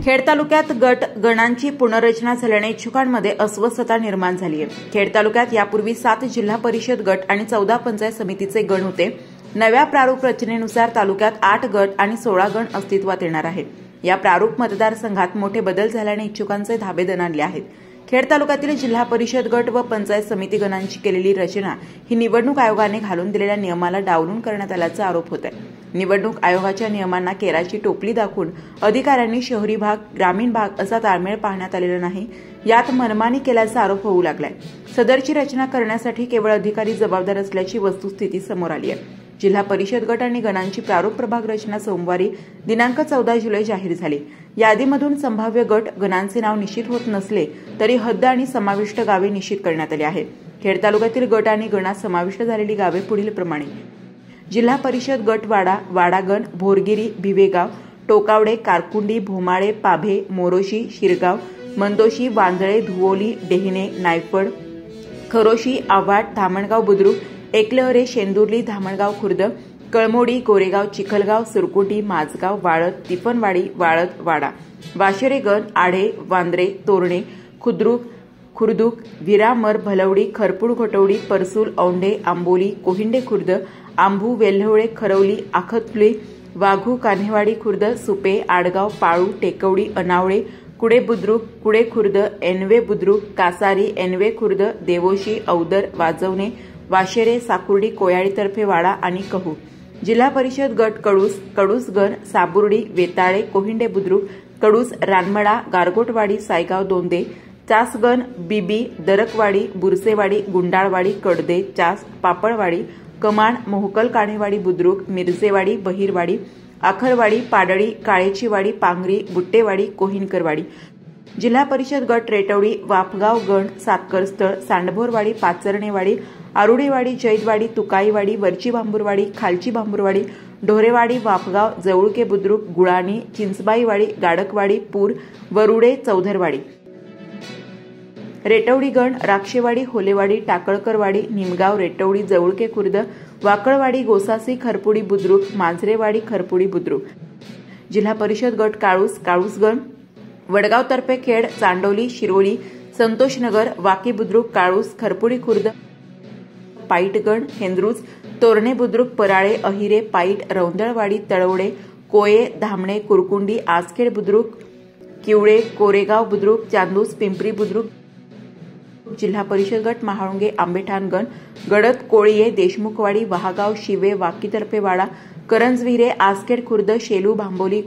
खेड तालुक्यात गट गणांची पुनर्रचना झाल्याने इच्छुकांमध्ये अस्वस्थता निर्माण झाली आहे। खेड तालुक्यात यापूर्वी 7 जिल्हा परिषद गट आणि 14 पंचायत समितीचे गण होते। नव्या प्रारूप रचनेनुसार तालुक्यात 8 गट आणि 16 गण अस्तित्वात येणार आहेत। या प्रारूप मतदारसंघात मोठे बदल झाल्याने इच्छुकांचे धाबे दणाणले आहेत। खेड तालुक्यातील जिल्हा परिषद गट व पंचायत समिती गणांची केलेली रचना ही निवडणूक आयोगाने घालून दिलेल्या नियमाला डावलून करण्यात आल्याचा आरोप होत आहे। निवडणूक आयोगाच्या नियमांना केराची टोपली दाखवून अधिकाऱ्यांनी शहरी भाग ग्रामीण भाग असा ताळमेळ पाहण्यात आलेला नाही, यात मनमानी केल्याचा आरोप होऊ लागलाय। सदरची रचना करण्यासाठी केवळ अधिकारी जबाबदार असल्याची वस्तुस्थिती समोर आली आहे। जिल्हा परिषद गट आणि गणांची प्रारूप प्रभाग रचना सोमवारी दिनांक 14 जुलै जाहीर झाली। यादीमधून संभाव्य गट गणांचे नाव निश्चित होत नसले तरी हद्द आणि समाविष्ट गावे निश्चित करण्यात आली आहेत। खेड तालुक्यातील गट आणि गणात समाविष्ट झालेली गावे पुढील प्रमाणे: जिल्हा परिषद गट वाडा, वाडागण, भोरगिरी, भिवेगाव, टोकावडे, कारकुंडी, भोमाळे, पाभे, मोरोशी, शिरगाव, मंदोशी, वांजळे, धुवोली, डेहणे, नायफड, खरोशी, आव्हाड, धामणगाव बुद्रुक, एकलहरे, शेंदुर्ली, धामणगाव खुर्द, कळमोडी, गोरेगाव, चिखलगाव, सुरकुटी, माझगाव, वाळत, तिफनवाडी, वाळत, वाडा, वाशेरे गण, आढे, वांद्रे, तोरणे, खुर्दुक, विरामर, भलवडी, खरपूड, घोटवडी, परसूल, औंढे, आंबोली, कोहिंडे खुर्द, आंबू, वेल्हवळे, खरवली, आखतपुले, वाघू, कान्हेवाडी खुर्द, सुपे, आडगाव, पाळू, टेकवडी, अनावळे, कुडे बुद्रुक, कुडे खुर्द, एनवे बुद्रुक, कासारी, एनवे खुर्द, देवोशी, औदर, वाजवणे, वाशेरे, साकुर्डी, कोयाळीतर्फे वाडा आणि कहू। जिल्हा परिषद गट कडूस गण, साबुर्डी, वेताळे, कोहिंडे बुद्रुक, कडूस, रानमडा, गारगोटवाडी, सायगाव, दोंदे, चासगण, बीबी, दरकवाडी, बुरसेवाडी, गुंडाळवाडी, कडदे, चास, पापळवाडी, कमाण, मोहकल, कान्हेवाडी बुद्रुक, मिरजेवाडी, बहिरवाडी, आखरवाडी, पाडळी, काळेचीवाडी, पांगरी, बुट्टेवाडी, कोहिनकरवाडी। जिल्हा परिषद गट रेटवडी, वाफगाव गण, सातकरस्थळ, सांडभोरवाडी, पाचरणेवाडी, आरुडेवाडी, जैदवाडी, तुकाईवाडी, वरची भांबुरवाडी, खालची भांबुरवाडी, ढोरेवाडी, वाफगाव, जवळके बुद्रुक, गुळाणी, चिंचबाईवाडी, गाडकवाडी, पूर, वरुडे, चौधरवाडी। रेटवडी गण, राक्षेवाडी, होलेवाडी, टाकळकरवाडी, निमगाव, रेटवडी, जवळके खुर्द, वाकळवाडी, गोसासी, खरपुडी बुद्रुक, मांजरेवाडी, खरपुडी बुद्रुक। जिल्हा परिषद गट काळूस गण, वडगाव तर्फे खेड, चांडोली, शिरोली, संतोषनगर, वाकी बुद्रुक, काळूस, खरपुडी खुर्द, पाईटगण, हेंद्रुज, तोरणे बुद्रुक, पराळे, अहिरे, पाईट, रौंदळवाडी, तळवडे, कोये, धामणे, कुरकुंडी, आसखेड बुद्रुक, किवळे, कोरेगाव बुद्रुक, चांदूस, पिंपरी बुद्रुक। जिल्हा परिषद गट महाळुंगे, आंबेठाण गण, गडद, कोळीये, देशमुखवाडी, वहागाव, शिवे, वाकीतर्फे वाडा, करंजविरे, आसखेड खुर्द, शेलू, भांबोली,